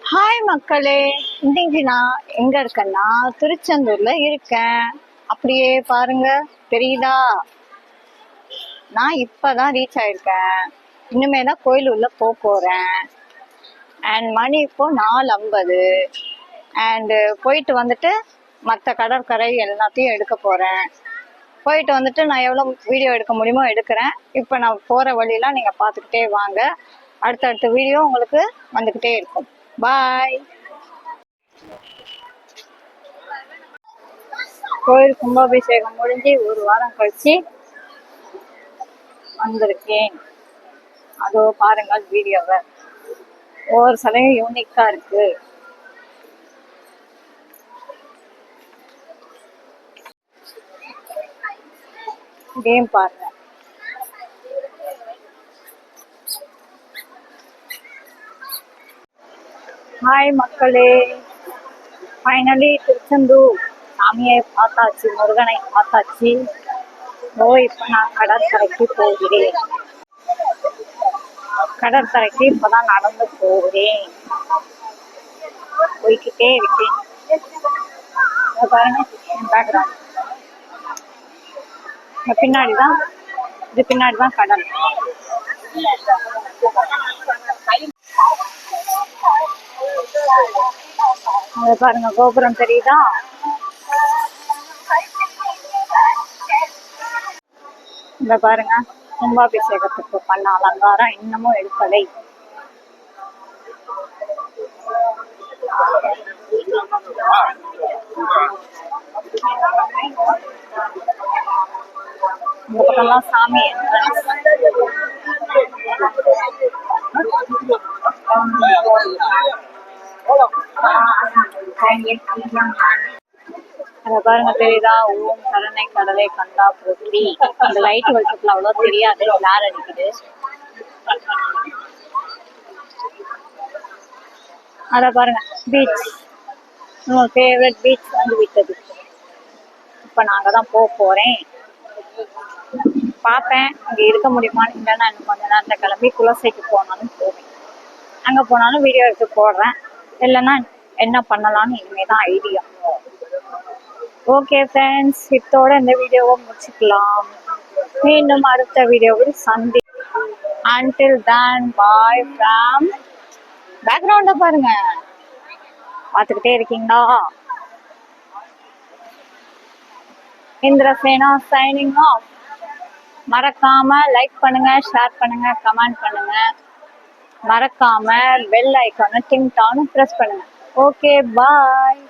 Hi மக்களே, இன்னைக்கு நான் எங்க இருக்கேன்னா திருச்செந்தூர்ல இருக்கேன். அப்படியே பாருங்க, தெரியுதா? நான் இப்பதான் ரீச் ஆயிருக்கேன். இனிமே தான் கோயில் உள்ள போறேன். அண்ட் மணி இப்போ 4:50. அண்டு போயிட்டு வந்துட்டு மற்ற கடற்கரை எல்லாத்தையும் எடுக்க போறேன். போயிட்டு வந்துட்டு நான் எவ்வளோ வீடியோ எடுக்க முடியுமோ எடுக்கிறேன். இப்போ நான் போற வழியெல்லாம் நீங்க பார்த்துக்கிட்டே வாங்க. அடுத்தடுத்த வீடியோ உங்களுக்கு வந்துக்கிட்டே இருக்கும். பாய். கோயில் கும்பாபிஷேகம் முடிஞ்சு ஒரு வாரம் கழிச்சு வந்திருக்கேன். அதோ பாருங்கள் வீடியோவை. ஒவ்வொரு சிலையும் யூனிக்கா இருக்கு. இதையும் பாருங்க. ஹாய் மக்களே, ஃபைனலி திருச்செந்தூர் சாமியை பார்த்தாச்சு, முருகனை பார்த்தாச்சு. இப்போ நான் கடற்கரைக்கு போகிறேன். கடற்கரைக்கு இப்பதான் நடந்து போகிறேன். போய்கிட்டே இருக்கேன். பாருங்க பேக்ரவுண்ட். பின்னாடிதான் கடல். அதை பாருங்க, கோபுரம் தெரியுதா? இந்த பாருங்க, கும்பாபிஷேகத்துக்கு பண்ண அலங்காரம் இன்னமும் எடுக்கலை. இந்த பக்கம்லாம் சாமி அதை பாருங்க, தெரியுதா? ஓம் கருணை கடலை கண்டா போற்றி. அந்த லைட் வெளிச்சத்துல அவ்வளவு தெரியாது, கிளார் அடிக்குது. அத பாருங்க, பீச். ஃபேவரட் பீச் வந்து விட்டது. இப்ப நான் அங்கதான் போறேன். பார்ப்பேன் அங்க இருக்க முடியுமான்னு. இல்லைன்னா இன்னும் கொஞ்ச நேரத்துல கிளம்பி குலசைக்கு போனாலும் போவேன். அங்க போனாலும் வீடியோ எடுத்து போடுறேன். இல்லைன்னா என்ன பண்ணலாம்னு இனிமேதான் ஐடியா. ஓகே ஃப்ரெண்ட்ஸ், இதோட இந்த வீடியோவை முடிச்சுக்கலாம். மீண்டும் அடுத்த வீடியோவில் சந்தி. Until then, bye from பேக்ரவுண்ட பாருங்க, பார்த்துக்கிட்டே இருக்கீங்களா? Indrasena signing off. மறக்காம லைக் பண்ணுங்க, ஷேர் பண்ணுங்க, கமெண்ட் பண்ணுங்க. மறக்காம பெல் ஐக்கானை டிங் டான்னு பிரஸ் பண்ணுங்க. ஓகே, பாய்.